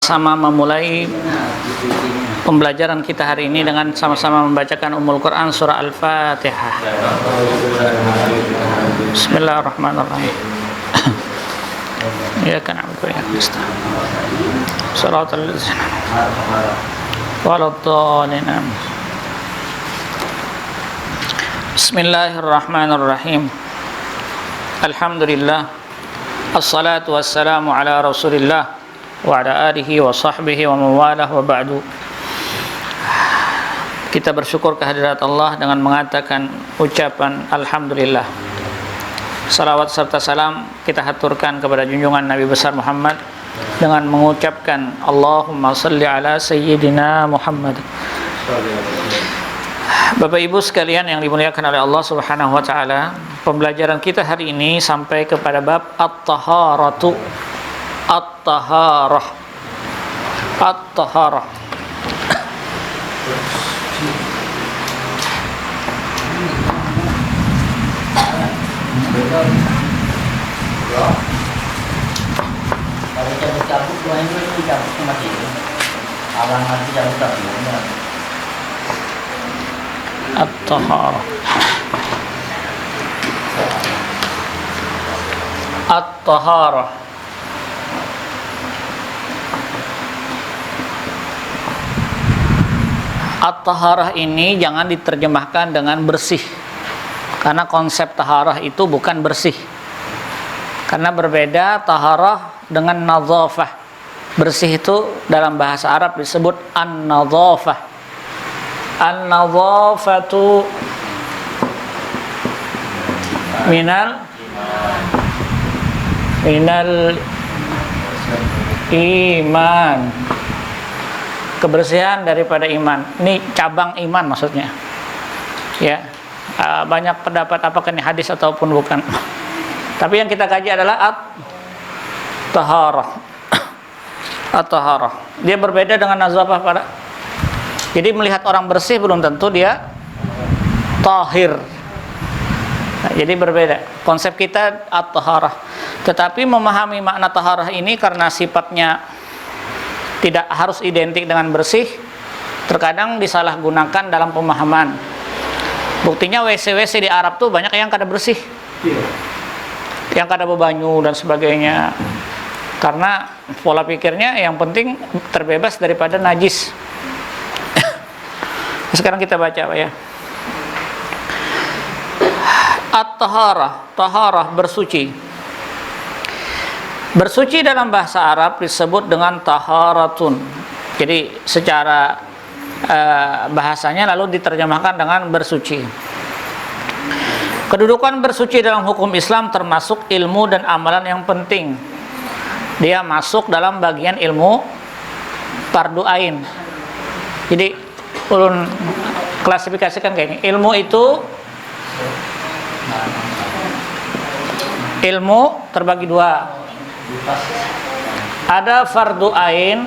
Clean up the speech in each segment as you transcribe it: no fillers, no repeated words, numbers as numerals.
Sama memulai pembelajaran kita hari ini dengan sama-sama membacakan Ummul Quran surah Al-Fatihah. Bismillahirrahmanirrahim. Iyyaka na'budu wa iyyaka nasta'in. Shiratal ladzina waladdallin. Bismillahirrahmanirrahim. Alhamdulillah. Assalatu wassalamu ala Rasulillah wa ala alihi wa sahbihi wa mawalah wa ba'du. Kita bersyukur kehadirat Allah dengan mengatakan ucapan Alhamdulillah. Salawat serta salam kita haturkan kepada junjungan Nabi besar Muhammad dengan mengucapkan Allahumma salli ala Sayyidina Muhammad. Bapak Ibu sekalian yang dimuliakan oleh Allah Subhanahu wa taala, pembelajaran kita hari ini sampai kepada bab at-taharatu. At-taharah. At-taharah. Kalau cabut-cabut dua ini cabut mati. Alang nanti cabut-cabut. At-taharah. At-taharah. At-taharah ini jangan diterjemahkan dengan bersih, karena konsep taharah itu bukan bersih, karena berbeda taharah dengan nadzafah. Bersih itu dalam bahasa Arab disebut an-nadzafah. An-nadzafatu minal iman, kebersihan daripada iman. Ini cabang iman maksudnya. Ya, banyak pendapat apakah ini hadis ataupun bukan. Tapi yang kita kaji adalah at-taharah. At-taharah. Dia berbeda dengan nazafah pada. Jadi melihat orang bersih belum tentu dia tahir. Nah, jadi berbeda. Konsep kita at-taharah. Tetapi memahami makna taharah ini karena sifatnya tidak harus identik dengan bersih, terkadang disalahgunakan dalam pemahaman. Buktinya WC-WC di Arab tuh banyak yang kada bersih, yang kada bebanyu dan sebagainya, karena pola pikirnya yang penting terbebas daripada najis. Sekarang kita baca apa ya? At-taharah, taharah bersuci. Bersuci dalam bahasa Arab disebut dengan taharatun. Jadi secara bahasanya lalu diterjemahkan dengan bersuci. Kedudukan bersuci dalam hukum Islam termasuk ilmu dan amalan yang penting. Dia masuk dalam bagian ilmu fardu ain. Jadi ulun klasifikasikan kayak ini. Ilmu itu terbagi dua. Ada fardu ain,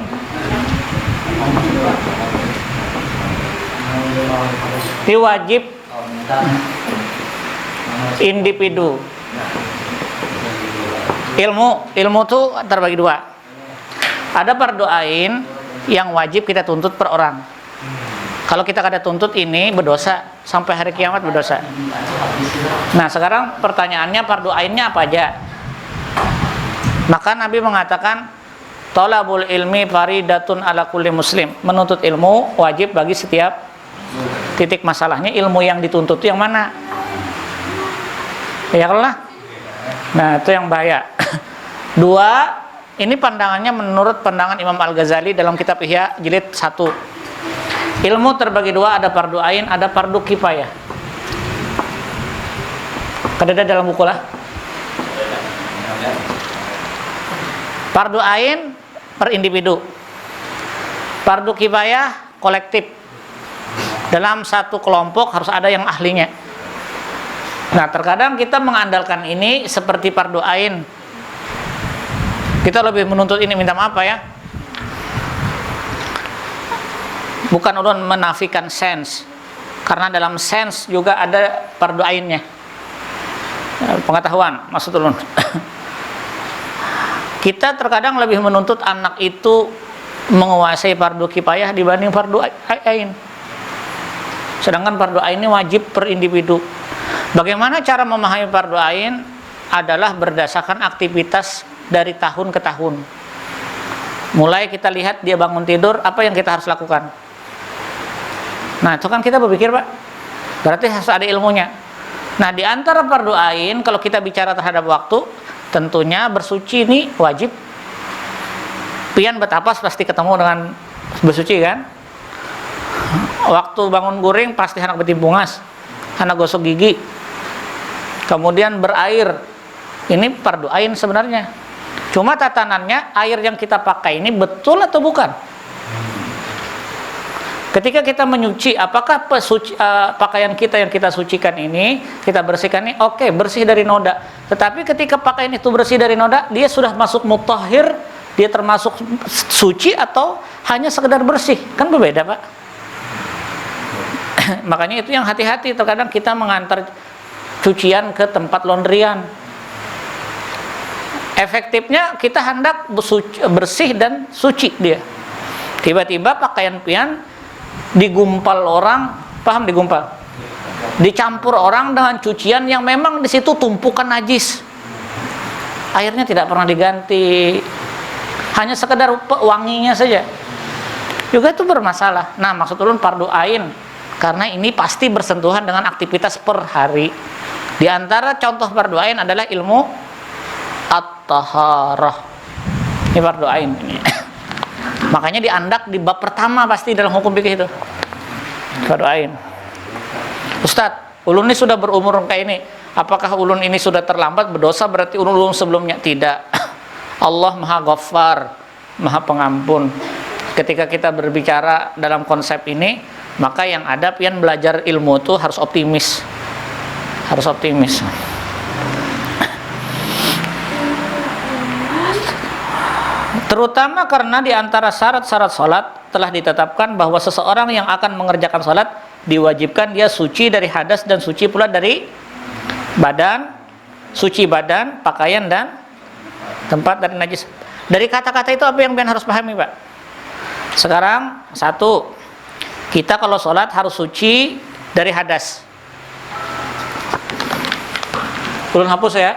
ini wajib individu. Ilmu tuh terbagi dua. Ada fardu ain yang wajib kita tuntut per orang. Kalau kita kada tuntut ini berdosa sampai hari kiamat berdosa. Nah, sekarang pertanyaannya fardu ainnya apa aja? Maka Nabi mengatakan thalabul ilmi faridatun ala kulli muslim. Menuntut ilmu wajib bagi setiap. Titik masalahnya ilmu yang dituntut itu yang mana? Ya lah. Nah, itu yang bahaya. Dua, ini pandangannya menurut pandangan Imam Al-Ghazali dalam kitab Ihya jilid 1. Ilmu terbagi dua, ada fardu ain, ada fardu kifayah. Kada dalam buku lah. Fardu ain per individu. Fardu kifayah kolektif. Dalam satu kelompok harus ada yang ahlinya. Nah, terkadang kita mengandalkan ini seperti fardu ain. Kita lebih menuntut ini, minta maaf ya. Bukan ulun menafikan sains. Karena dalam sains juga ada fardu ainnya. Pengetahuan maksud ulun. Kita terkadang lebih menuntut anak itu menguasai fardu kifayah dibanding fardu ain. Sedangkan fardu ain ini wajib per individu. Bagaimana cara memahami fardu ain? Adalah berdasarkan aktivitas dari tahun ke tahun. Mulai kita lihat dia bangun tidur, apa yang kita harus lakukan? Nah, itu kan kita berpikir, Pak. Berarti harus ada ilmunya. Nah, di antara fardu ain, kalau kita bicara terhadap waktu, tentunya bersuci ini wajib. Pian betapas pasti ketemu dengan bersuci kan? Waktu bangun guring pasti hendak betimbungas, hendak gosok gigi. Kemudian berair. Ini fardu ain sebenarnya. Cuma tatanannya air yang kita pakai ini betul atau bukan? Ketika kita menyuci, apakah pakaian kita yang kita sucikan ini, kita bersihkan ini, oke, bersih dari noda. Tetapi ketika pakaian itu bersih dari noda, dia sudah masuk mutahhir, dia termasuk suci atau hanya sekedar bersih? Kan berbeda, Pak. Makanya itu yang hati-hati. Terkadang kita mengantar cucian ke tempat laundryan. Efektifnya kita hendak bersih dan suci dia. Tiba-tiba pakaian pian digumpal orang, paham digumpal? Dicampur orang dengan cucian yang memang di situ tumpukan najis. Airnya tidak pernah diganti. Hanya sekedar wanginya saja. Juga itu bermasalah. Nah, maksud ulun fardu ain karena ini pasti bersentuhan dengan aktivitas per hari. Di antara contoh fardu ain adalah ilmu at-taharah. Ini fardu ain ini. Makanya diandak di bab pertama pasti dalam hukum fikih itu. Fardu ain. Ustadz, ulun ini sudah berumur kayak ini. Apakah ulun ini sudah terlambat berdosa berarti ulun sebelumnya? Tidak. Allah Maha Ghaffar, Maha Pengampun. Ketika kita berbicara dalam konsep ini, maka yang ada pian belajar ilmu itu harus optimis. Harus optimis. Terutama karena di antara syarat-syarat salat telah ditetapkan bahwa seseorang yang akan mengerjakan salat diwajibkan dia suci dari hadas dan suci pula dari badan, suci badan, pakaian dan tempat dari najis. Dari kata-kata itu apa yang pian harus pahami, Pak? Sekarang satu, kita kalau sholat harus suci dari hadas. Ulun hapus ya.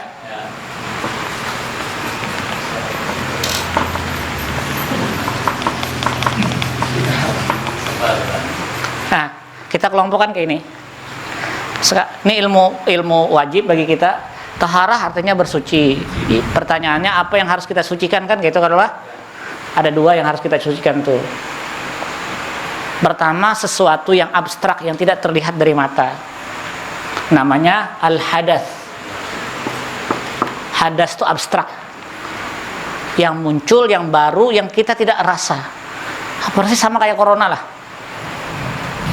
Nah, kita kelompokkan kayak ini. Ini ilmu wajib bagi kita. Taharah artinya bersuci. Pertanyaannya apa yang harus kita sucikan kan gitu kan, Pak? Ada dua yang harus kita sucikan tuh. Pertama, sesuatu yang abstrak yang tidak terlihat dari mata. Namanya al-hadas. Hadas itu abstrak. Yang muncul, yang baru, yang kita tidak rasa. Apa sih, sama kayak corona lah.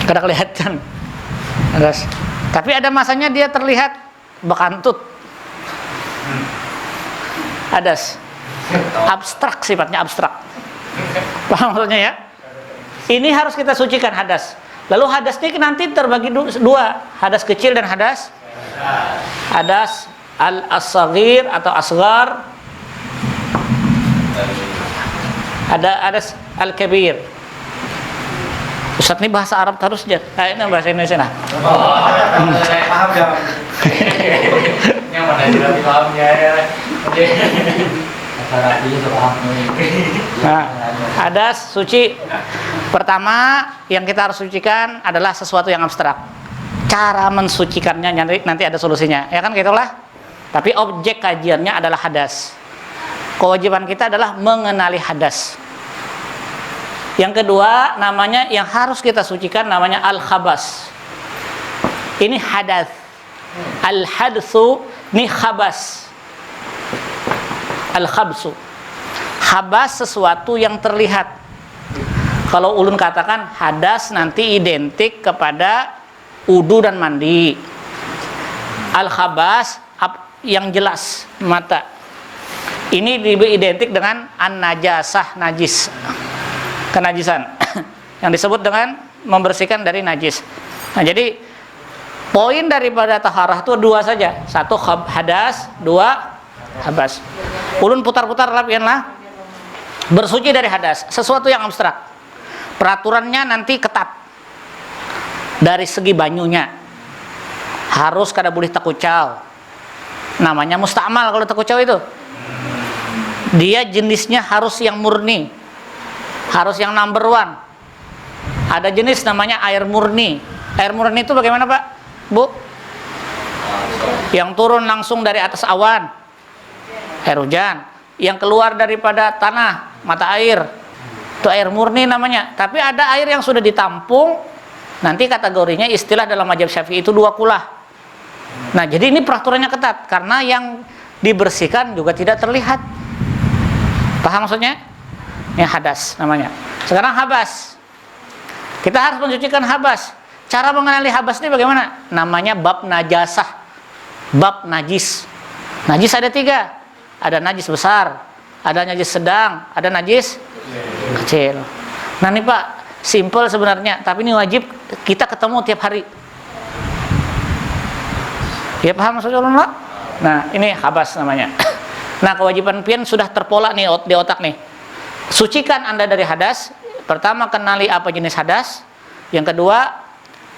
Kada kelihatan. Hadas. Tapi ada masanya dia terlihat bekantut. Hadas. Abstrak, sifatnya abstrak. Paham maksudnya ya? Ini harus kita sucikan hadas. Lalu hadas ini nanti terbagi dua, hadas kecil dan hadas al-asghir atau asghar. Ada hadas al-kabir. Ustaz ini bahasa Arab terus aja. Ini bahasa Indonesia nah. Paham ya? Yang mana tidak pahamnya ya? Nah, hadas suci pertama yang kita harus sucikan adalah sesuatu yang abstrak. Cara mensucikannya nanti ada solusinya, ya kan gitulah. Tapi objek kajiannya adalah hadas. Kewajiban kita adalah mengenali hadas. Yang kedua namanya yang harus kita sucikan namanya al-khabas. Ini hadas. Al-hadsu ini khabas. Al-khabsu. Habas sesuatu yang terlihat. Kalau ulun katakan hadas nanti identik kepada wudu dan mandi. Al-khabas yang jelas mata. Ini identik dengan an-najasah, najis. Kenajisan. Yang disebut dengan membersihkan dari najis. Nah, jadi poin daripada taharah itu dua saja. Satu hadas, dua habas. Ulun putar-putar lah. Bersuci dari hadas, sesuatu yang abstrak. Peraturannya nanti ketat. Dari segi banyunya harus kada boleh takucau. Namanya musta'mal kalau takucau itu. Dia jenisnya harus yang murni, harus yang number one. Ada jenis namanya air murni. Air murni itu bagaimana Pak? Bu? Yang turun langsung dari atas awan, air hujan. Yang keluar daripada tanah, mata air, itu air murni namanya. Tapi ada air yang sudah ditampung, nanti kategorinya istilah dalam mazhab Syafi'i itu 2 kulah. Nah jadi ini peraturannya ketat, karena yang dibersihkan juga tidak terlihat. Paham maksudnya? Ini hadas namanya. Sekarang habas. Kita harus mensucikan habas. Cara mengenali habas ini bagaimana? Namanya bab najasah, bab najis. Najis ada 3. Ada najis besar, ada najis sedang, ada najis kecil. Nah ini Pak, simple sebenarnya, tapi ini wajib kita ketemu tiap hari. Ya paham maksudnya Pak? Nah ini habas namanya. Nah kewajiban pian sudah terpola nih di otak nih. Sucikan Anda dari hadas. Pertama, kenali apa jenis hadas. Yang kedua,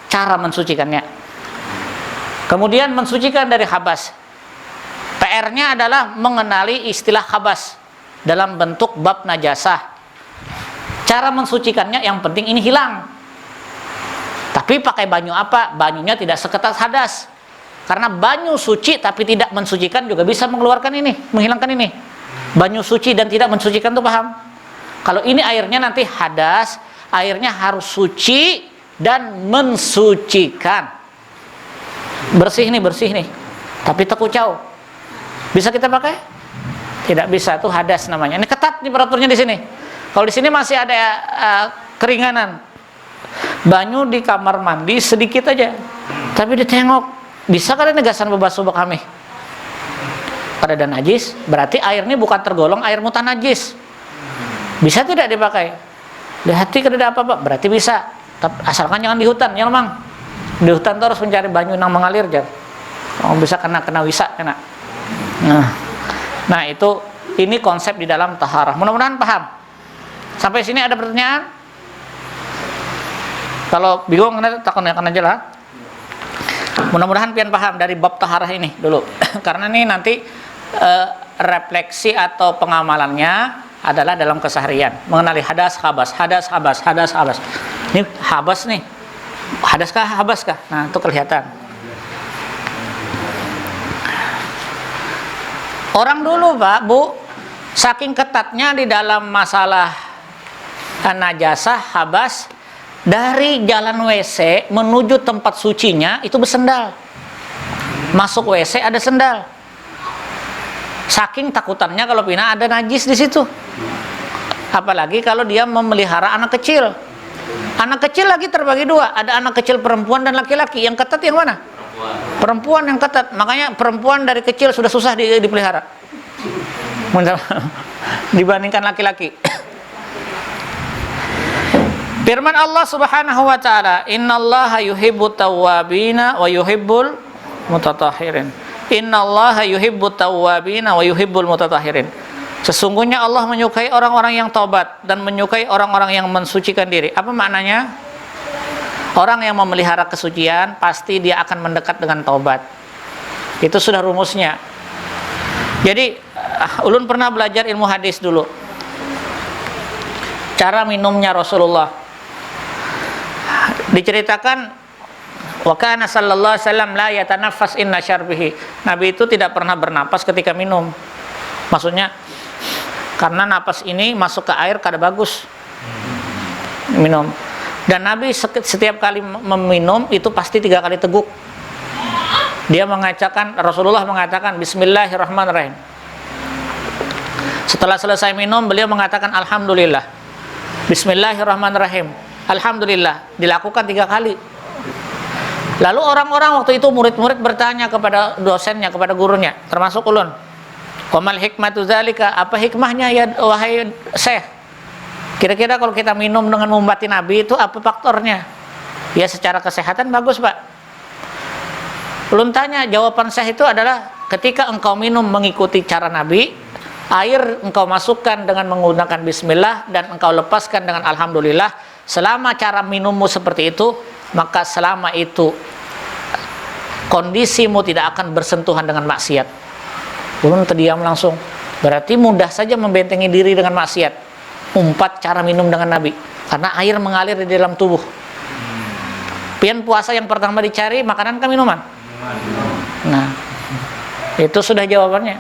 cara mensucikannya. Kemudian mensucikan dari habas. PR-nya adalah mengenali istilah habas dalam bentuk bab najasah. Cara mensucikannya yang penting ini hilang. Tapi pakai banyu apa? Banyunya tidak seketat hadas. Karena banyu suci tapi tidak mensucikan juga bisa mengeluarkan ini, menghilangkan ini. Banyu suci dan tidak mensucikan tuh paham? Kalau ini airnya nanti hadas, airnya harus suci dan mensucikan. Bersih nih. Tapi tekucau. Bisa kita pakai? Tidak bisa, itu hadas namanya. Ini ketat nih peraturannya di sini. Kalau di sini masih ada keringanan. Banyu di kamar mandi sedikit aja. Tapi ditengok, bisa kan negasan bebasuh kami? Pada dan najis, berarti air ini bukan tergolong air mutanajis. Bisa tidak dipakai? Di hati kada ada apa-apa, berarti bisa. Asalkan jangan di hutan, ya Mang. Di hutan terus mencari banyu yang mengalir jar. Oh, bisa kena wisa kena. Nah itu ini konsep di dalam taharah. Mudah-mudahan paham. Sampai sini ada pertanyaan? Kalau bingung takutkan aja lah. Mudah-mudahan pian paham dari bab taharah ini dulu. Karena ini nanti refleksi atau pengamalannya adalah dalam keseharian. Mengenali hadas, habas. Ini habas nih. Hadaskah, habaskah? Nah itu kelihatan. Orang dulu Pak, Bu, saking ketatnya di dalam masalah najasah, habas, dari jalan WC menuju tempat sucinya itu bersendal. Masuk WC ada sendal. Saking takutannya kalau pina ada najis di situ. Apalagi kalau dia memelihara anak kecil. Anak kecil lagi terbagi 2, ada anak kecil perempuan dan laki-laki. Yang ketat yang mana? Perempuan yang ketat. Makanya perempuan dari kecil sudah susah dipelihara dibandingkan laki-laki. Firman Allah Subhanahu wa taala, "Innallaha yuhibbut tawwabina wa yuhibbul mutatahhirin." Innallaha yuhibbut tawwabina wa yuhibbul mutatahhirin. Sesungguhnya Allah menyukai orang-orang yang taubat dan menyukai orang-orang yang mensucikan diri. Apa maknanya? Orang yang memelihara kesucian pasti dia akan mendekat dengan taubat. Itu sudah rumusnya. Jadi ulun pernah belajar ilmu hadis dulu. Cara minumnya Rasulullah. Diceritakan wa kana sallallahu alaihi wasallam la yatanaffas inna syarbihi. Nabi itu tidak pernah bernapas ketika minum. Maksudnya karena napas ini masuk ke air kada bagus. Minum. Dan Nabi setiap kali meminum itu pasti 3 kali teguk. Dia Rasulullah mengatakan Bismillahirrahmanirrahim. Setelah selesai minum, beliau mengatakan Alhamdulillah. Bismillahirrahmanirrahim. Alhamdulillah. Dilakukan 3 kali. Lalu orang-orang waktu itu murid-murid bertanya kepada dosennya, kepada gurunya, termasuk ulun. Wamal hikmatu dzalika? Apa hikmahnya ya wahai Syekh? Kira-kira kalau kita minum dengan mengumbati Nabi itu apa faktornya? Ya secara kesehatan bagus Pak. Ulun tanya, jawaban saya itu adalah ketika engkau minum mengikuti cara Nabi, Air engkau masukkan dengan menggunakan bismillah dan engkau lepaskan dengan alhamdulillah. Selama cara minummu seperti itu, maka selama itu kondisimu tidak akan bersentuhan dengan maksiat. Ulun terdiam langsung. Berarti mudah saja membentengi diri dengan maksiat. Umpat cara minum dengan Nabi, karena air mengalir di dalam tubuh. Pian puasa yang pertama dicari makanan ke minuman. Nah, itu sudah jawabannya.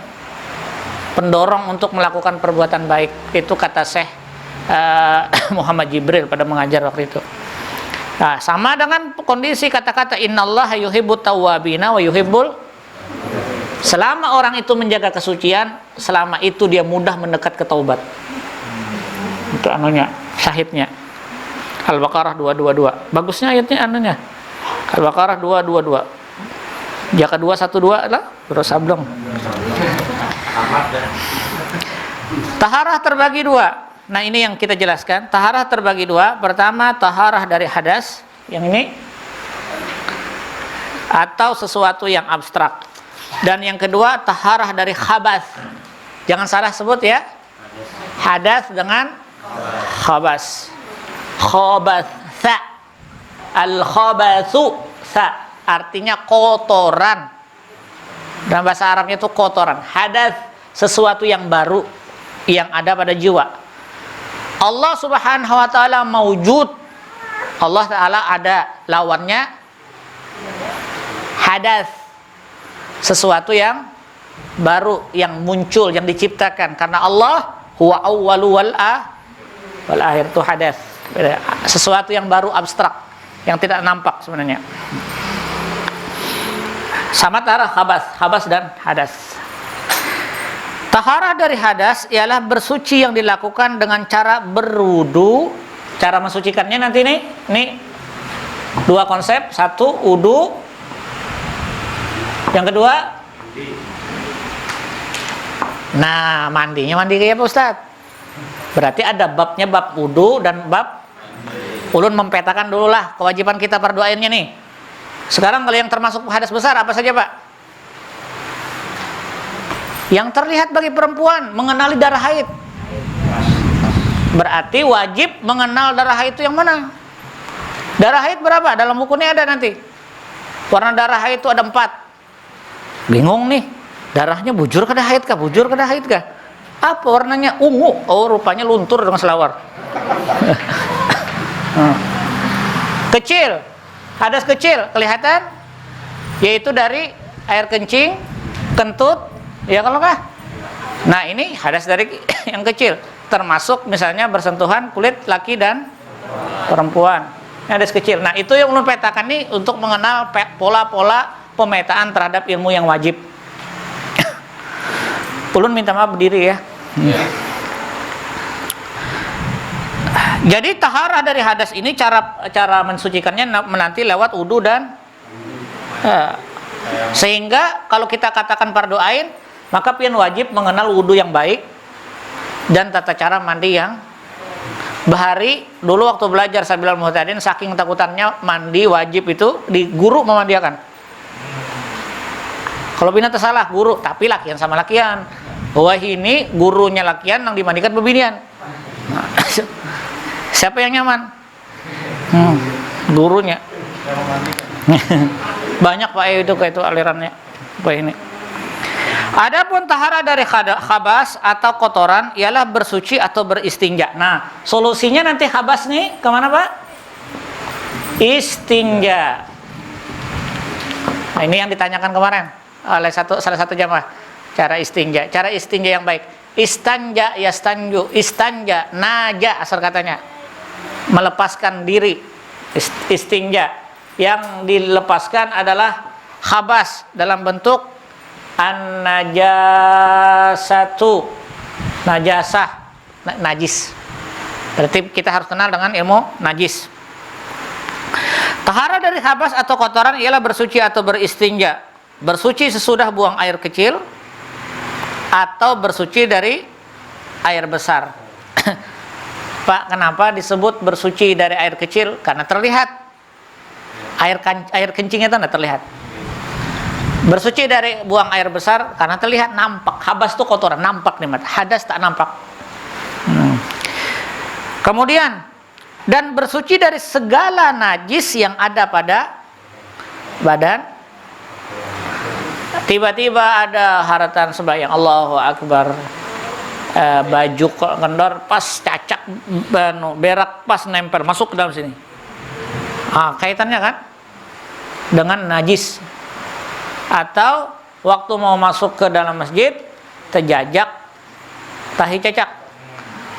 Pendorong untuk melakukan perbuatan baik, itu kata Syekh Muhammad Jibril pada mengajar waktu itu. Nah, sama dengan kondisi kata-kata innallaha yuhibbut tawwabina wa yuhibbul. Selama orang itu menjaga kesucian, selama itu dia mudah mendekat ke taubat. Itu anunya, syahidnya. Al-Baqarah 222. Bagusnya ayatnya anunya. Al-Baqarah 222. Jaka 212 lah, terus sableng. Taharah terbagi dua. Nah, ini yang kita jelaskan. Taharah terbagi dua. Pertama, taharah dari hadas, yang ini, atau sesuatu yang abstrak. Dan yang kedua, taharah dari khabas. Jangan salah sebut ya. Hadas dengan khabas. Khabatha. Al-khabathu sa, artinya kotoran. Dalam bahasa Arabnya itu kotoran. Hadas, sesuatu yang baru yang ada pada jiwa. Allah Subhanahu wa taala maujud. Allah taala ada, lawannya hadas. Sesuatu yang baru, yang muncul, yang diciptakan, karena Allah huwa awwalu wal akhir, itu hadas. Sesuatu yang baru, abstrak, yang tidak nampak sebenarnya. Sama taharah khabas dan hadas. Taharah dari hadas ialah bersuci yang dilakukan dengan cara berwudu. Cara mensucikannya nanti nih dua konsep. Satu, wudu. Yang kedua, nah, mandinya mandi kayak apa Ustaz? Berarti ada babnya, bab wudu dan bab. Ulun mempetakan dulu lah kewajiban kita berdoainnya nih. Sekarang kalau yang termasuk hadas besar apa saja Pak? Yang terlihat bagi perempuan, mengenali darah haid. Berarti wajib mengenal darah haid itu yang mana? Darah haid berapa? Dalam bukunya ada nanti. Warna darah haid itu ada 4. Bingung nih, darahnya bujur ke haid kah? Bujur ke haid kah? Apa warnanya? Ungu. Oh, rupanya luntur dengan selawar. Kecil, hadas kecil kelihatan, yaitu dari air kencing, kentut, ya kalau kah? Nah, ini hadas dari yang kecil, termasuk misalnya bersentuhan kulit laki dan perempuan. Ini hadas kecil. Nah, itu yang ulun petakan nih untuk mengenal pola-pola pemetaan terhadap ilmu yang wajib. Ulun minta maaf berdiri ya. Jadi taharah dari hadas ini cara mensucikannya menanti lewat wudu dan sehingga kalau kita katakan fardu ain, maka pian wajib mengenal wudu yang baik dan tata cara mandi yang bahari. Dulu waktu belajar Sabilal Muhtadin, saking takutannya mandi wajib itu di guru memandiakan. Kalau bina tersalah guru, tapi lakian sama lakian. Wah, ini gurunya lakian yang dimandikan bebinian. Nah, siapa yang nyaman? Gurunya. Banyak Pak itu kayak itu alirannya. Pak ini. Adapun taharah dari khabas atau kotoran ialah bersuci atau beristinja. Nah, solusinya nanti khabas nih kemana Pak? Istinja. Nah, ini yang ditanyakan kemarin oleh salah satu jamaah. Cara istinja yang baik. Istanja yastanju, istanja, naja asal katanya. Melepaskan diri. Istinja. Yang dilepaskan adalah khabas dalam bentuk an-najasatu. Najasah, najis. Berarti kita harus kenal dengan ilmu najis. Taharah dari khabas atau kotoran ialah bersuci atau beristinja. Bersuci sesudah buang air kecil atau bersuci dari air besar. Pak, kenapa disebut bersuci dari air kecil? Karena terlihat air kencingnya itu tidak terlihat. Bersuci dari buang air besar karena terlihat nampak. Habas itu kotoran, nampak nih, hadas tak nampak. Kemudian, dan bersuci dari segala najis yang ada pada badan. Tiba-tiba ada haratan sembahyang, Allahu Akbar, baju kok kendor, pas cacak, berak pas nempel masuk ke dalam sini. Kaitannya kan dengan najis. Atau waktu mau masuk ke dalam masjid terjajak tahi cacak,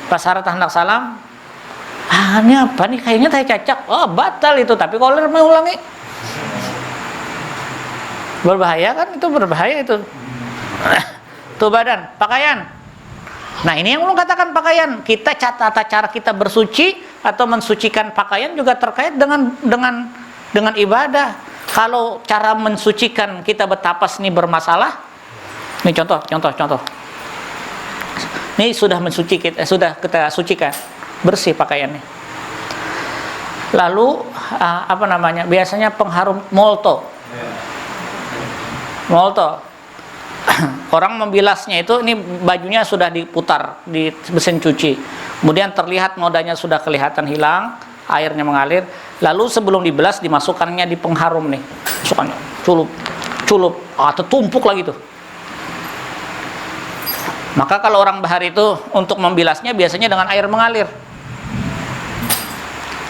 pas haratan hendak salam, ini apa nih, kayaknya tahi cacak, batal itu, tapi kalau mengulangi berbahaya kan, itu berbahaya itu. Tuh badan, pakaian. Nah ini yang belum katakan pakaian. Kita tata cara kita bersuci atau mensucikan pakaian juga terkait dengan ibadah. Kalau cara mensucikan kita betapas nih bermasalah. Ini contoh. Ini sudah sudah kita sucikan, bersih pakaiannya. Lalu biasanya pengharum molto. Orang membilasnya itu, ini bajunya sudah diputar di mesin cuci, kemudian terlihat nodanya sudah kelihatan hilang, airnya mengalir, lalu sebelum dibilas dimasukkannya di pengharum nih, masukkannya culup, tertumpuk lagi tuh. Maka kalau orang bahar itu untuk membilasnya biasanya dengan air mengalir.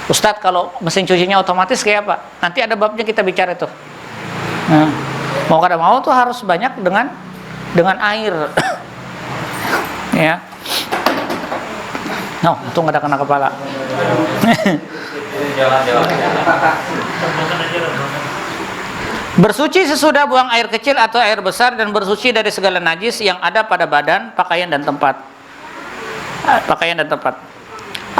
Ustadz, kalau mesin cucinya otomatis kayak apa? Nanti ada babnya kita bicara itu. Mau kada mau tuh harus banyak dengan air. Ya. Untung ada kena kepala. Bersuci sesudah buang air kecil atau air besar, dan bersuci dari segala najis yang ada pada badan, pakaian dan tempat.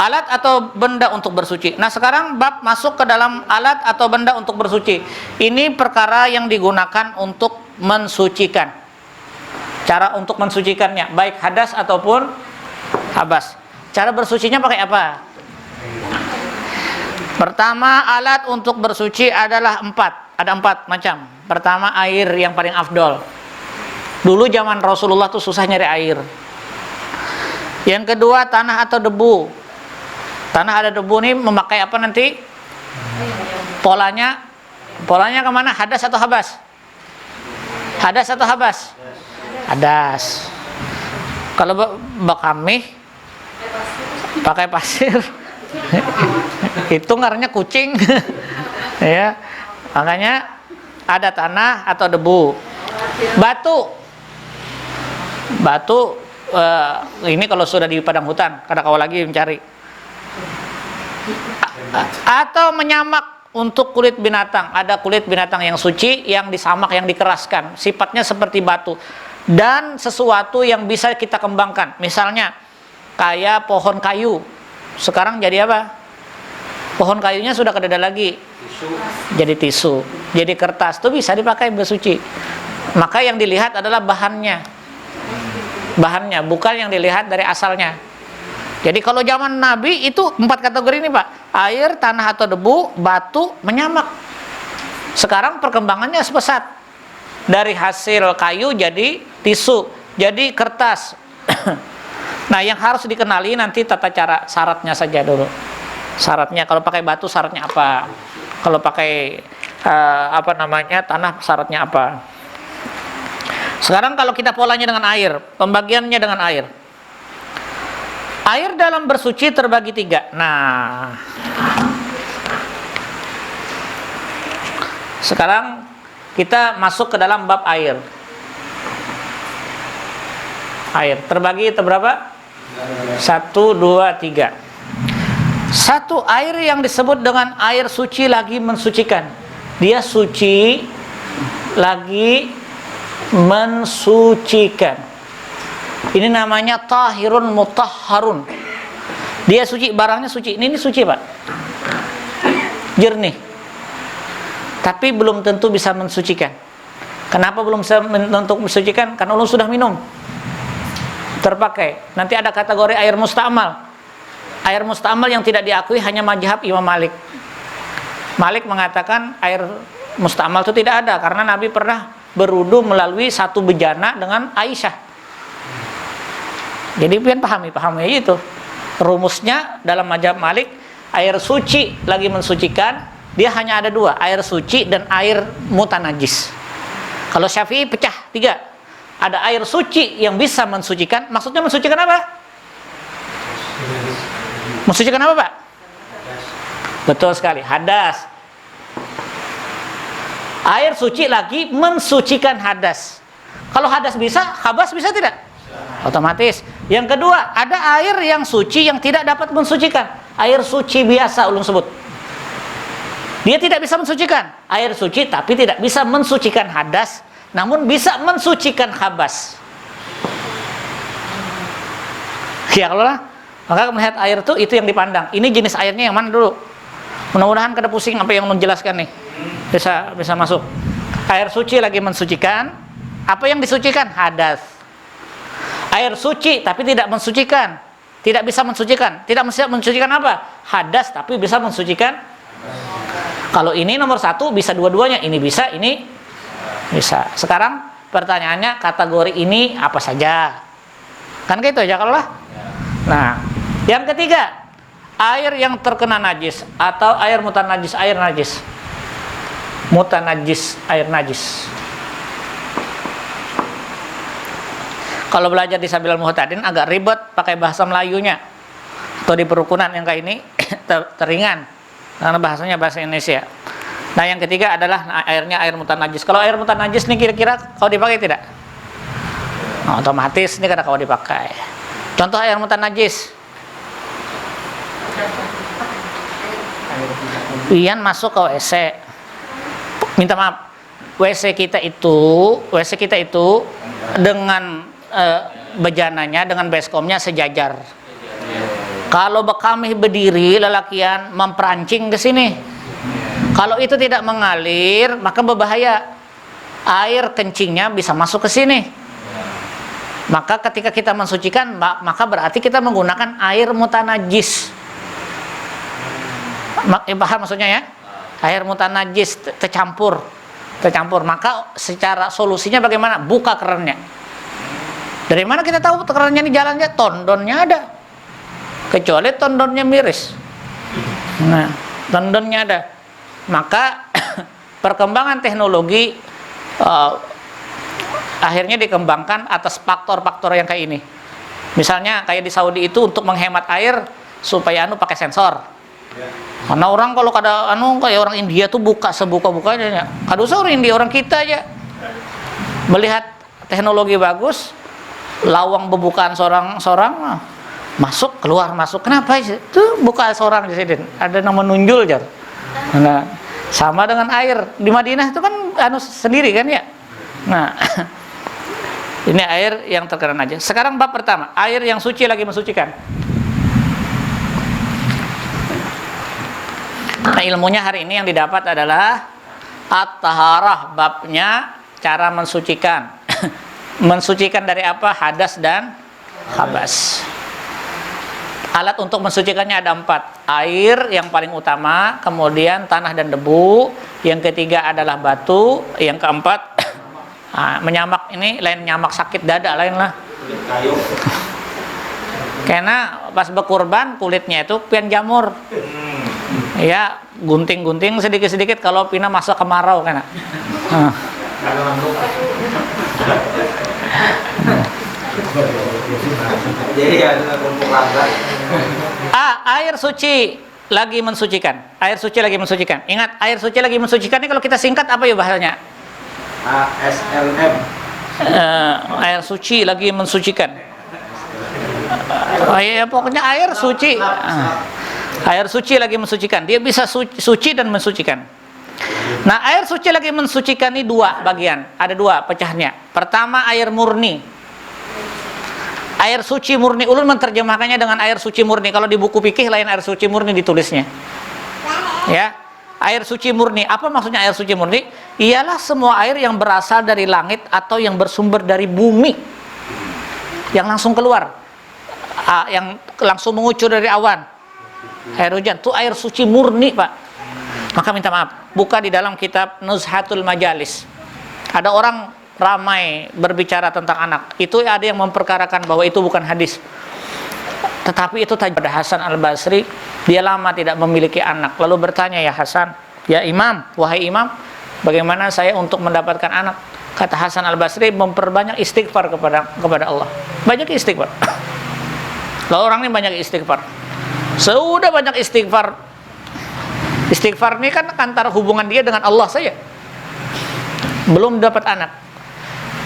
Alat atau benda untuk bersuci. Nah sekarang bab masuk ke dalam alat atau benda untuk bersuci. Ini perkara yang digunakan untuk mensucikan. Cara untuk mensucikannya, baik hadas ataupun habas. Cara bersucinya pakai apa? Pertama, alat untuk bersuci adalah 4. Ada 4 macam. Pertama, air yang paling afdol. Dulu zaman Rasulullah tuh susah nyari air. Yang kedua, tanah atau debu. Tanah ada debu nih memakai apa nanti? Polanya kemana? Hadas atau habas? Hadas atau habas? Hadas. Kalau kami pakai pasir, itu ngarannya kucing. Ya, makanya ada tanah atau debu. Batu ini kalau sudah di padang hutan, kada kau lagi mencari. Atau menyamak untuk kulit binatang. Ada kulit binatang yang suci, yang disamak, yang dikeraskan, sifatnya seperti batu. Dan sesuatu yang bisa kita kembangkan. Misalnya kayak pohon kayu. Sekarang jadi apa? Pohon kayunya sudah kada ada lagi. Jadi tisu, jadi kertas, itu bisa dipakai bersuci. Maka yang dilihat adalah bahannya, bukan yang dilihat dari asalnya. Jadi kalau zaman Nabi itu 4 kategori ini Pak: air, tanah atau debu, batu, menyamak. Sekarang perkembangannya sepesat. Dari hasil kayu jadi tisu, jadi kertas. Nah yang harus dikenali nanti tata cara syaratnya saja dulu. Syaratnya kalau pakai batu syaratnya apa? Kalau pakai tanah syaratnya apa? Sekarang kalau kita polanya dengan air, pembagiannya dengan air. Air dalam bersuci terbagi 3. Nah, sekarang kita masuk ke dalam bab air. Air terbagi berapa? 1, 2, 3. Satu, air yang disebut dengan air suci lagi mensucikan. Dia suci lagi mensucikan. Ini namanya tahirun mutahharun. Dia suci, barangnya suci. Ini suci Pak, jernih. Tapi belum tentu bisa mensucikan. Kenapa belum bisa untuk mensucikan? Karena ulun sudah minum, terpakai. Nanti ada kategori air musta'mal. Air musta'mal yang tidak diakui hanya mazhab Imam Malik. Malik mengatakan air musta'mal itu tidak ada, karena Nabi pernah berudu melalui satu bejana dengan Aisyah. Jadi pian pahami itu. Rumusnya dalam mazhab Malik, air suci lagi mensucikan, dia hanya ada dua, air suci dan air mutanajis. Kalau Syafi'i pecah tiga. Ada air suci yang bisa mensucikan, maksudnya mensucikan apa? Mensucikan apa, Pak? Betul sekali, hadas. Air suci lagi mensucikan hadas. Kalau hadas bisa, khabas bisa tidak? Otomatis. Yang kedua, ada air yang suci yang tidak dapat mensucikan. Air suci biasa ulun sebut. Dia tidak bisa mensucikan. Air suci tapi tidak bisa mensucikan hadas, namun bisa mensucikan khabas. Ya kalau lah, maka melihat air itu yang dipandang. Ini jenis airnya yang mana dulu? Mudah-mudahan kada pusing apa yang menjelaskan nih. Bisa masuk. Air suci lagi mensucikan. Apa yang disucikan? Hadas. Air suci tapi tidak mensucikan, tidak bisa mensucikan. Tidak bisa mensucikan apa? Hadas tapi bisa mensucikan. Kalau ini nomor satu bisa dua-duanya. Ini bisa, ini bisa. Sekarang pertanyaannya, kategori ini apa saja? Kan gitu aja kalau lah. Nah, yang ketiga, air yang terkena najis atau air mutanajis, air najis. Mutanajis, air najis. Kalau belajar di Sabilul Muhtadin agak ribet pakai bahasa Melayunya. Atau di perukunan yang kayak ini teringan karena bahasanya bahasa Indonesia. Nah, yang ketiga adalah airnya air mutanajis. Kalau air mutanajis nih kira-kira kau dipakai tidak? Nah, otomatis ini kada kau dipakai. Contoh air mutanajis. Ian masuk ke WC. Minta maaf. WC kita itu dengan bejananya dengan baskomnya sejajar. Kalau bekamih berdiri lelakian memperancing ke sini. Kalau itu tidak mengalir maka berbahaya. Air kencingnya bisa masuk ke sini. Maka ketika kita mensucikan maka berarti kita menggunakan air mutanajis. Paham maksudnya ya? Air mutanajis tercampur. Maka secara solusinya bagaimana? Buka kerannya. Dari mana kita tahu kerannya ini jalannya? Tondonnya ada. Kecuali tondonnya miris. Nah, tondonnya ada. Maka perkembangan teknologi akhirnya dikembangkan atas faktor-faktor yang kayak ini. Misalnya kayak di Saudi itu untuk menghemat air supaya pakai sensor. Karena orang kalau kada kayak orang India tuh buka sebuka-bukanya. Kada usah orang India, orang kita aja. Melihat teknologi bagus, lawang bebukaan sorang masuk keluar masuk. Kenapa sih? Tuh buka sorang di sini. Ada nama menunjul jar. Nah, sama dengan air di Madinah itu kan sendiri kan ya. Nah, ini air yang terkena najis. Sekarang bab pertama, air yang suci lagi mensucikan. Nah, ilmunya hari ini yang didapat adalah at-taharah, babnya cara mensucikan. Mensucikan dari apa? Hadas dan khabas. Alat untuk mensucikannya ada 4. Air yang paling utama, kemudian tanah dan debu, yang ketiga adalah batu, yang keempat menyamak. Ini lain nyamak sakit dada, lain lah. Karena pas berkurban kulitnya itu pian jamur. Ya, gunting-gunting sedikit-sedikit kalau pina masa kemarau kan. Air suci lagi mensucikan. Air suci lagi mensucikan. Ingat, air suci lagi mensucikan ini kalau kita singkat apa ya bahasanya? ASLM. Air suci lagi mensucikan. Ya pokoknya air suci. Air suci lagi mensucikan. Dia bisa suci dan mensucikan. Nah, air suci lagi mensucikan ini 2 bagian. Ada 2 pecahnya. Pertama, air murni. Air suci murni, ulun menerjemahkannya dengan air suci murni. Kalau di buku fikih lain air suci murni ditulisnya. Ya. Air suci murni. Apa maksudnya air suci murni? Ialah semua air yang berasal dari langit atau yang bersumber dari bumi. Yang langsung keluar. Yang langsung mengucur dari awan. Air hujan. Itu air suci murni, Pak. Maka minta maaf. Buka di dalam kitab Nuzhatul Majalis. Ada orang ramai berbicara tentang anak. Itu ada yang memperkarakan bahwa itu bukan hadis. Tetapi itu tadi pada Hasan Al-Basri, dia lama tidak memiliki anak. Lalu bertanya, ya Hasan, ya Imam, wahai Imam, bagaimana saya untuk mendapatkan anak? Kata Hasan Al-Basri, memperbanyak istighfar kepada Allah. Banyak istighfar. Lalu orang ini banyak istighfar. Sudah banyak istighfar. Istighfar ini kan antara hubungan dia dengan Allah saja. Belum dapat anak.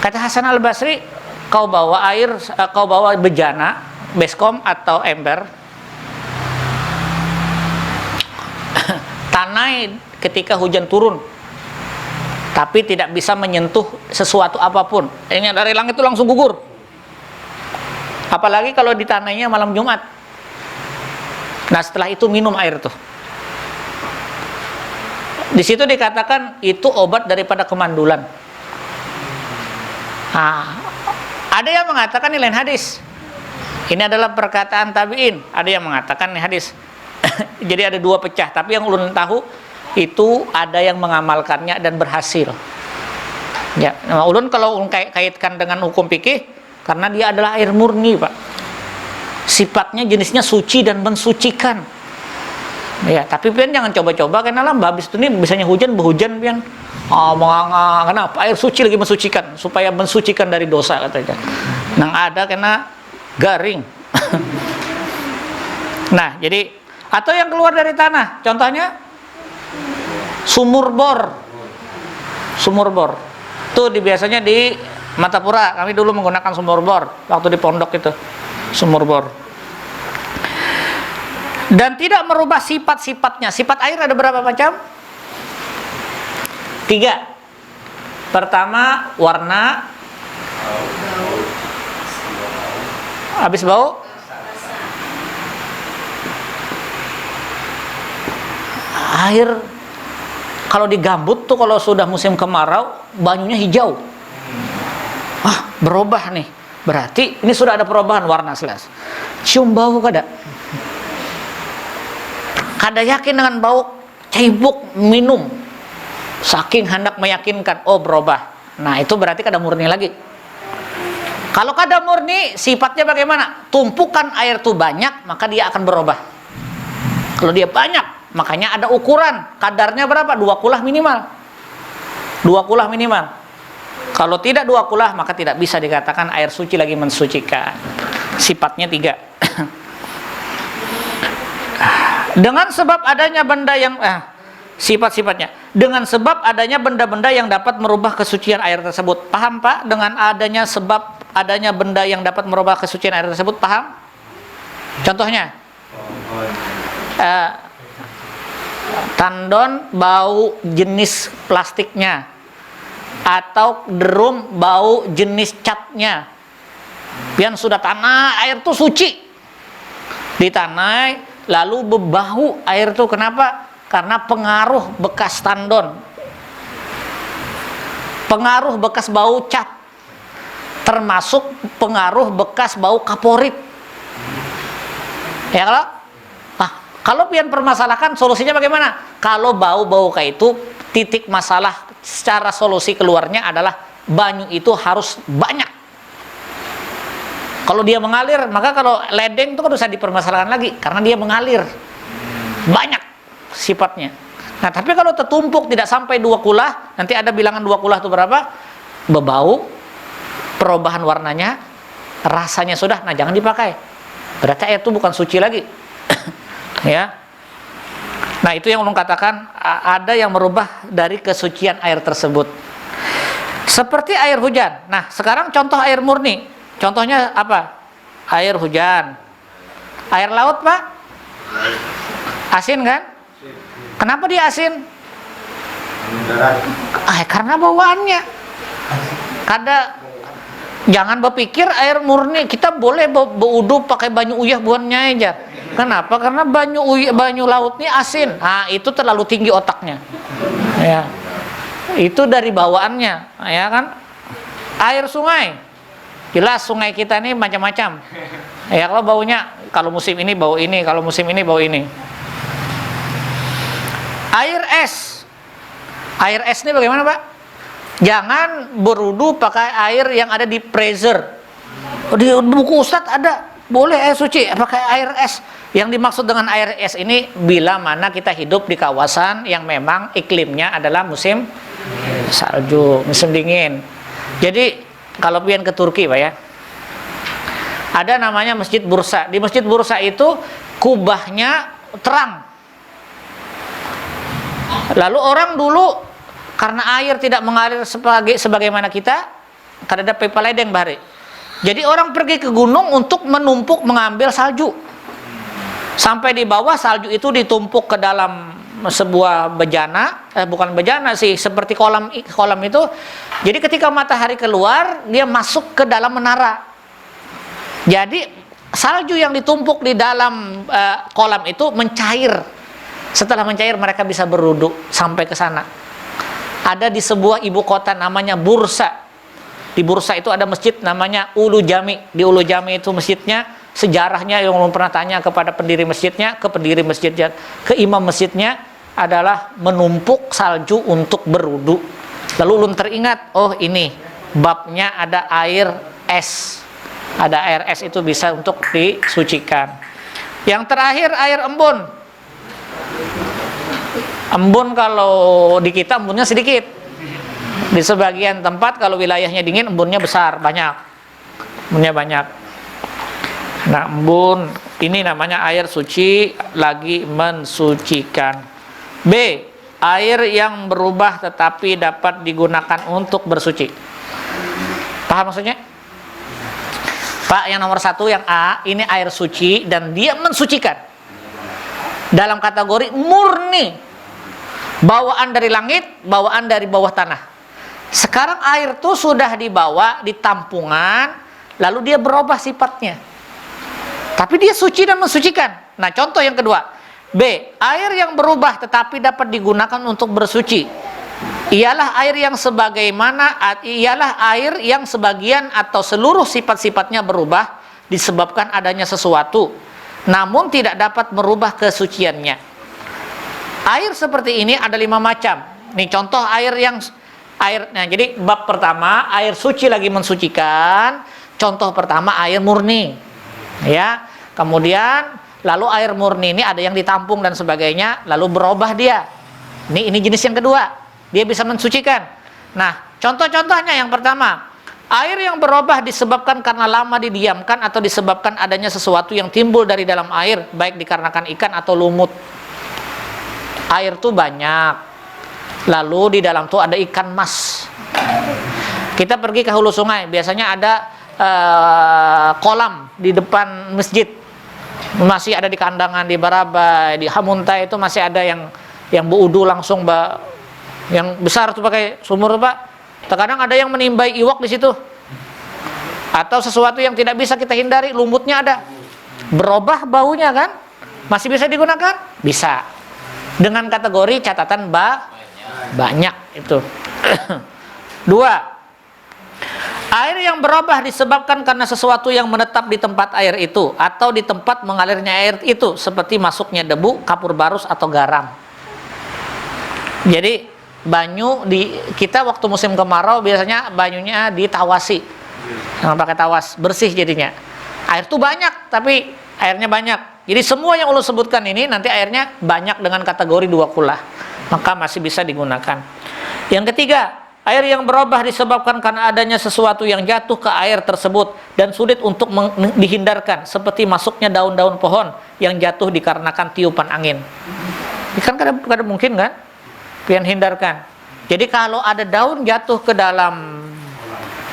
Kata Hasan Al-Basri, kau bawa air, kau bawa bejana, baskom atau ember, tanai ketika hujan turun, tapi tidak bisa menyentuh sesuatu apapun. Ini dari langit itu langsung gugur. Apalagi kalau ditanainya malam Jumat. Nah setelah itu minum air itu. Di situ dikatakan itu obat daripada kemandulan. Nah, ada yang mengatakan ini lain hadis. Ini adalah perkataan tabi'in. Ada yang mengatakan ini hadis. Jadi ada dua pecah. Tapi yang ulun tahu itu ada yang mengamalkannya dan berhasil. Ya, nah, ulun kalau ulun kaitkan dengan hukum fikih, karena dia adalah air murni, Pak. Sifatnya jenisnya suci dan mensucikan. Ya, tapi pian jangan coba-coba karena lah habis itu nih biasanya hujan pian. Kenapa air suci lagi mensucikan supaya mensucikan dari dosa katanya. Nang ada kena garing. Nah, jadi atau yang keluar dari tanah, contohnya sumur bor. Sumur bor. Tuh biasanya di Matapura kami dulu menggunakan sumur bor waktu di pondok itu. Sumur bor. Dan tidak merubah sifat-sifatnya. Sifat air ada berapa macam? 3. Pertama, warna. Habis bau. Air kalau di gambut tuh kalau sudah musim kemarau, banyunya hijau. Wah, berubah nih. Berarti ini sudah ada perubahan warna jelas. Cium bau kada? Kada yakin dengan bau cebok minum. Saking hendak meyakinkan, oh berubah. Nah, itu berarti kada murni lagi. Kalau kada murni, sifatnya bagaimana? Tumpukan air itu banyak, maka dia akan berubah. Kalau dia banyak, makanya ada ukuran. Kadarnya berapa? 2 kulah minimal. 2 kulah minimal. Kalau tidak 2 kulah, maka tidak bisa dikatakan air suci lagi mensucikan. Sifatnya 3. Dengan sebab adanya benda yang sifat-sifatnya. Dengan sebab adanya benda-benda yang dapat merubah kesucian air tersebut. Paham, Pak? Dengan adanya sebab adanya benda yang dapat merubah kesucian air tersebut, paham? Contohnya, tandon bau jenis plastiknya, atau drum bau jenis catnya. Pian sudah tanah air itu suci, ditanai lalu berbau air itu. Kenapa? Karena pengaruh bekas tandon, pengaruh bekas bau cat, termasuk pengaruh bekas bau kaporit. Ya kalau pian permasalahkan, solusinya bagaimana? Kalau bau-bau kayak itu, titik masalah secara solusi keluarnya adalah banyu itu harus banyak. Kalau dia mengalir, maka kalau ledeng itu kan bisa dipermasalahkan lagi karena dia mengalir banyak sifatnya. Nah, tapi kalau tertumpuk tidak sampai 2 kulah, nanti ada bilangan 2 kulah itu berapa? Berbau, perubahan warnanya, rasanya sudah, nah jangan dipakai. Berarti air itu bukan suci lagi. Ya. Nah, itu yang ulun katakan ada yang merubah dari kesucian air tersebut. Seperti air hujan. Nah, sekarang contoh air murni. Contohnya apa? Air hujan. Air laut, Pak? Asin kan? Kenapa dia asin? Karena bawaannya. Jangan berpikir air murni kita boleh berwudu pakai banyu uyah buannya aja. Kenapa? Karena banyu laut ini asin. Nah, itu terlalu tinggi otaknya. Ya. Itu dari bawaannya, ya kan? Air sungai. Jelas sungai kita ini macam-macam. Ya, kalau baunya, kalau musim ini bau ini, kalau musim ini bau ini. Air es. Air es ini bagaimana, Pak? Jangan berwudu pakai air yang ada di freezer. Di buku Ustadz ada, boleh air suci pakai air es. Yang dimaksud dengan air es ini bila mana kita hidup di kawasan yang memang iklimnya adalah musim salju, musim dingin. Jadi kalau pian ke Turki Pak ya, ada namanya Masjid Bursa. Di Masjid Bursa itu kubahnya terang. Lalu orang dulu karena air tidak mengalir sebagaimana kita, kada ada pipa ledeng bahari. Jadi orang pergi ke gunung untuk menumpuk mengambil salju. Sampai di bawah salju itu ditumpuk ke dalam sebuah bejana, bukan bejana sih, seperti kolam itu. Jadi ketika matahari keluar, dia masuk ke dalam menara. Jadi salju yang ditumpuk di dalam kolam itu mencair. Setelah mencair mereka bisa berwudu sampai ke sana. Ada di sebuah ibu kota namanya Bursa. Di Bursa itu ada masjid namanya Ulu Jami. Di Ulu Jami itu masjidnya, sejarahnya yang belum pernah tanya kepada pendiri masjidnya, ke imam masjidnya adalah menumpuk salju untuk berwudu. Lalu ulun teringat, oh ini babnya ada air es. Ada air es itu bisa untuk disucikan. Yang terakhir air embun. Embun kalau di kita embunnya sedikit. Di sebagian tempat kalau wilayahnya dingin embunnya besar, banyak. Embunnya banyak. Nah, embun ini namanya air suci lagi mensucikan. B, air yang berubah tetapi dapat digunakan untuk bersuci. Paham maksudnya? Pak, yang nomor 1 yang A, ini air suci dan dia mensucikan. Dalam kategori murni, bawaan dari langit, bawaan dari bawah tanah. Sekarang air itu sudah dibawa di tampungan, lalu dia berubah sifatnya. Tapi dia suci dan mensucikan. Nah, contoh yang kedua. B, air yang berubah tetapi dapat digunakan untuk bersuci. Ialah air yang sebagian atau seluruh sifat-sifatnya berubah disebabkan adanya sesuatu, namun tidak dapat merubah kesuciannya. Air seperti ini ada 5 macam. Nih contoh nah, jadi bab pertama air suci lagi mensucikan. Contoh pertama air murni. Ya. Kemudian lalu air murni ini ada yang ditampung dan sebagainya, lalu berubah dia. Ini jenis yang kedua. Dia bisa mensucikan. Nah, contoh-contohnya yang pertama, air yang berubah disebabkan karena lama didiamkan atau disebabkan adanya sesuatu yang timbul dari dalam air, baik dikarenakan ikan atau lumut. Air tuh banyak. Lalu di dalam tuh ada ikan mas. Kita pergi ke hulu sungai, biasanya ada kolam di depan masjid. Masih ada di Kandangan, di Barabai, di Hamuntai itu masih ada yang berwudu langsung yang besar tuh pakai sumur Pak. Terkadang ada yang menimbai iwak di situ. Atau sesuatu yang tidak bisa kita hindari, lumutnya ada. Berubah baunya kan? Masih bisa digunakan? Bisa. Dengan kategori catatan banyak itu. 2. Air yang berubah disebabkan karena sesuatu yang menetap di tempat air itu atau di tempat mengalirnya air itu, seperti masuknya debu, kapur barus atau garam. Jadi kita waktu musim kemarau biasanya banyunya ditawasi. Jangan pakai tawas, bersih jadinya. Air tuh banyak, tapi airnya banyak. Jadi semua yang ulun sebutkan ini nanti airnya banyak dengan kategori 2 kulah. Maka masih bisa digunakan. Yang ketiga, air yang berubah disebabkan karena adanya sesuatu yang jatuh ke air tersebut dan sulit untuk dihindarkan, seperti masuknya daun-daun pohon yang jatuh dikarenakan tiupan angin. Kan kadang mungkin kan? Pian hindarkan. Jadi kalau ada daun jatuh ke dalam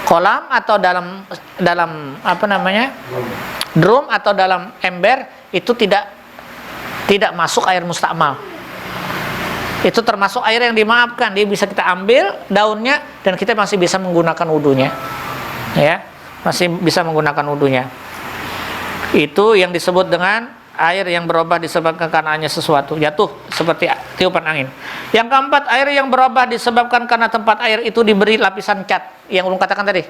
kolam atau dalam drum atau dalam ember, itu tidak masuk air mustakmal. Itu termasuk air yang dimaafkan. Dia bisa kita ambil daunnya dan kita masih bisa menggunakan wudunya. Ya, masih bisa menggunakan wudunya. Itu yang disebut dengan air yang berubah disebabkan karena sesuatu jatuh seperti tiupan angin. Yang keempat, air yang berubah disebabkan karena tempat air itu diberi lapisan cat yang ulun katakan tadi.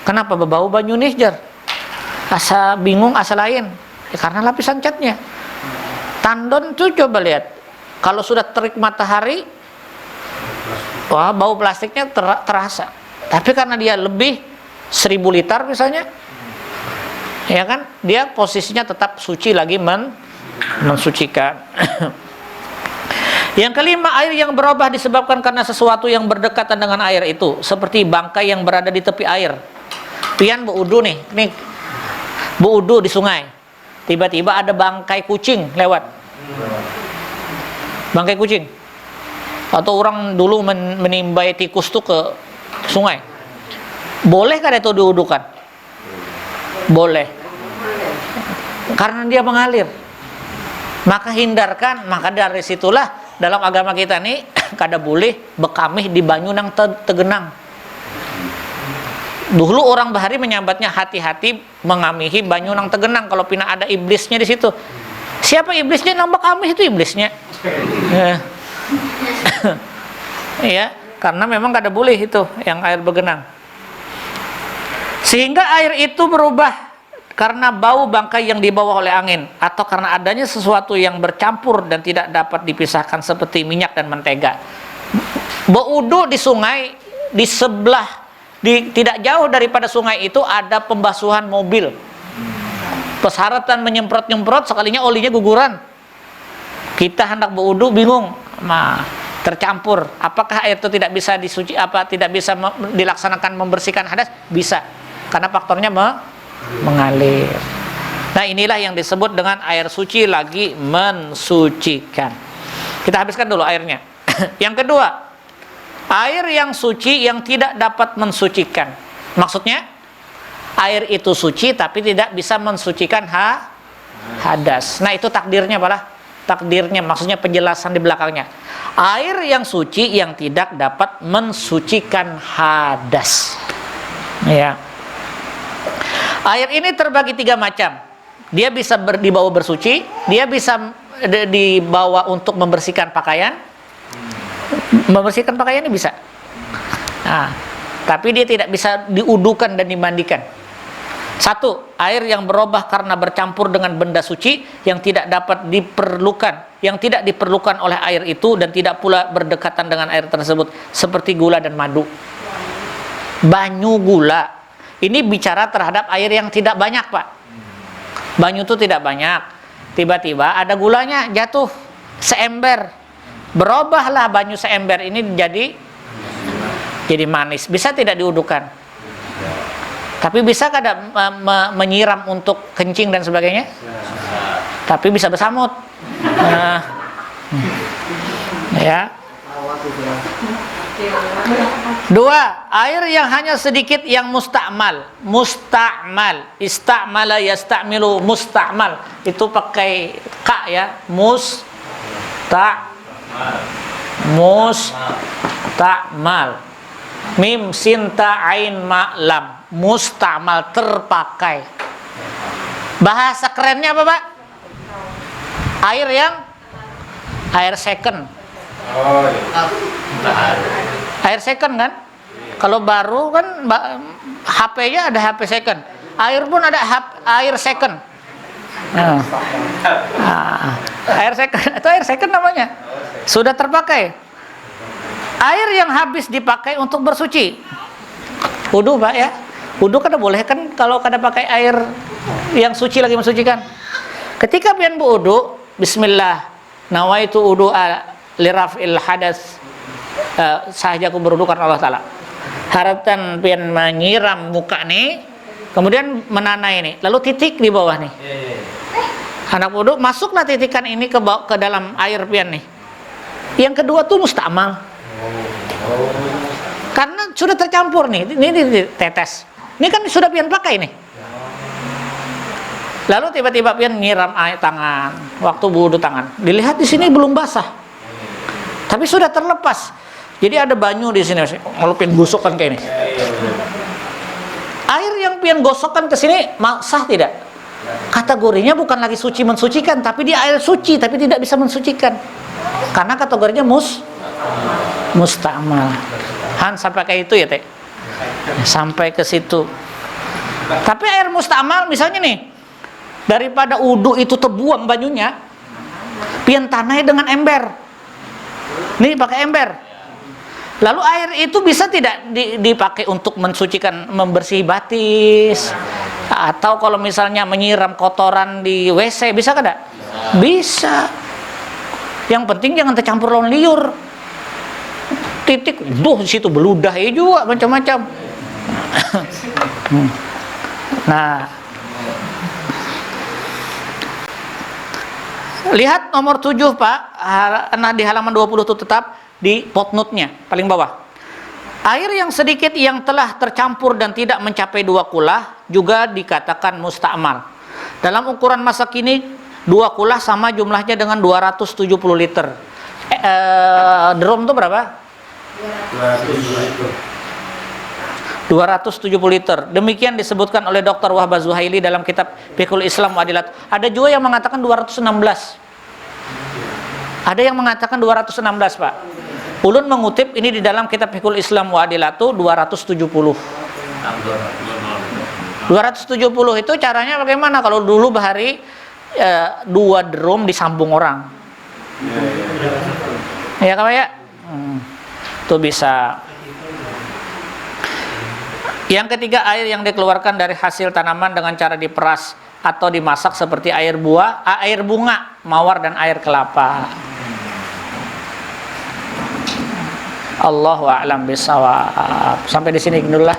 Kenapa berbau banyu nih jar? Asa bingung asa lain. Ya, karena lapisan catnya. Tandon tuh coba lihat. Kalau sudah terik matahari wah bau plastiknya terasa. Tapi karena dia lebih 1000 liter misalnya, ya kan, dia posisinya tetap suci lagi mensucikan. Yang kelima, air yang berubah disebabkan karena sesuatu yang berdekatan dengan air itu, seperti bangkai yang berada di tepi air. Pian berwudu nih berwudu di sungai, tiba-tiba ada bangkai kucing lewat. Bangkai kucing, atau orang dulu menimbai tikus tuh ke sungai, bolehkah itu diwudukan? Boleh, karena dia mengalir. Maka hindarkan. Maka dari situlah dalam agama kita nih kada boleh bekamih di banyu nang tegenang. Dulu orang bahari menyambatnya, hati-hati mengamihi banyu nang tegenang kalau pina ada iblisnya di situ. Siapa iblisnya? Nang bekamih itu iblisnya. Ya, karena memang kada boleh itu yang air bergenang. Sehingga air itu berubah karena bau bangkai yang dibawa oleh angin, atau karena adanya sesuatu yang bercampur dan tidak dapat dipisahkan seperti minyak dan mentega. Berwudu di sungai, di sebelah, tidak jauh daripada sungai itu ada pembasuhan mobil. Persyaratan menyemprot-nyemprot, sekalinya olinya guguran. Kita hendak berwudu bingung, tercampur. Apakah air itu tidak bisa disuci, tidak bisa dilaksanakan membersihkan hadas? Bisa, karena faktornya mengalir. Nah, inilah yang disebut dengan air suci lagi mensucikan. Kita habiskan dulu airnya. Yang kedua, air yang suci yang tidak dapat mensucikan. Maksudnya, air itu suci tapi tidak bisa mensucikan hadas. Nah, itu takdirnya apalah? Takdirnya, maksudnya penjelasan di belakangnya. Air yang suci yang tidak dapat mensucikan hadas. Ya. Air ini terbagi 3 macam. Dia bisa dibawa bersuci, dia bisa dibawa untuk membersihkan pakaian. Membersihkan pakaian ini bisa. Nah, tapi dia tidak bisa diudukan dan dimandikan. 1, air yang berubah karena bercampur dengan benda suci yang tidak dapat diperlukan, yang tidak diperlukan oleh air itu dan tidak pula berdekatan dengan air tersebut, seperti gula dan madu. Banyu gula. Ini bicara terhadap air yang tidak banyak, Pak. Banyu itu tidak banyak. Tiba-tiba ada gulanya jatuh seember. Berubahlah banyu seember ini jadi manis. Bisa tidak diudukan? Tapi bisa kada menyiram untuk kencing dan sebagainya? Tapi bisa bersamut. Ya. 2, air yang hanya sedikit yang musta'mal. Istamala yasta'milu musta'mal. Itu pakai ka ya. Musta'mal. Mim sin ta ain ma lam. Musta'mal, terpakai. Bahasa kerennya apa, Pak? Air second. Air second kan? Kalau baru kan HP-nya ada HP second. Air pun ada air second. Air second itu air second namanya. Sudah terpakai. Air yang habis dipakai untuk bersuci. Wudu, Pak ya. Wudu kada boleh kan kalau kada pakai air yang suci lagi mensucikan. Ketika pian berwudu, bismillah, nawaitu wudu'a liraf'il hadas. Sahaja aku berwudu karena Allah Ta'ala. Harapkan pian menyiram muka nih, kemudian menanai nih, lalu titik di bawah nih. Anak wudu, masuklah titikan ini ke dalam air pian nih. Yang kedua tuh musta'mal. Karena sudah tercampur nih, ini tetes. Ini kan sudah pian pakai nih. Lalu tiba-tiba pian nyiram air tangan, waktu wudu tangan. Dilihat di sini belum basah. Tapi sudah terlepas. Jadi ada banyu di sini, kalau pian gosokkan kayak ini. Air yang pian gosokkan ke sini sah tidak? Kategorinya bukan lagi suci mensucikan, tapi dia air suci tapi tidak bisa mensucikan. Karena kategorinya musta'mal. Han sampai kayak itu ya, Teh. Sampai ke situ. Tapi air musta'mal misalnya nih, daripada wudu itu terbuang banyunya, pian tanai dengan ember. Nih pakai ember. Lalu air itu bisa tidak dipakai untuk mensucikan, membersih batis, atau kalau misalnya menyiram kotoran di WC, bisa kada? Bisa. Yang penting jangan tercampur lawan liur. Titik, di situ beludah juga macam-macam. Nah, lihat nomor 7 Pak, nah di halaman 20 itu tetap di footnote-nya paling bawah. Air yang sedikit yang telah tercampur dan tidak mencapai 2 kulah juga dikatakan musta'mal. Dalam ukuran masa kini 2 kulah sama jumlahnya dengan 270 liter. Drum itu berapa? 270 liter. Demikian disebutkan oleh Dr. Wahbah Zuhaili dalam kitab Fiqhul Islam Muadilat. Ada juga yang mengatakan 216. Ada yang mengatakan 216, Pak. Ulun mengutip ini di dalam kitab Fiqhul Islam Muadilatu 270. 270 itu caranya bagaimana? Kalau dulu bahari 2 drum disambung orang. Ya kan ya? Itu bisa. Yang ketiga, air yang dikeluarkan dari hasil tanaman dengan cara diperas atau dimasak seperti air buah, air bunga, mawar dan air kelapa. Allahu a'lam bishawab. Sampai di sini dulu lah.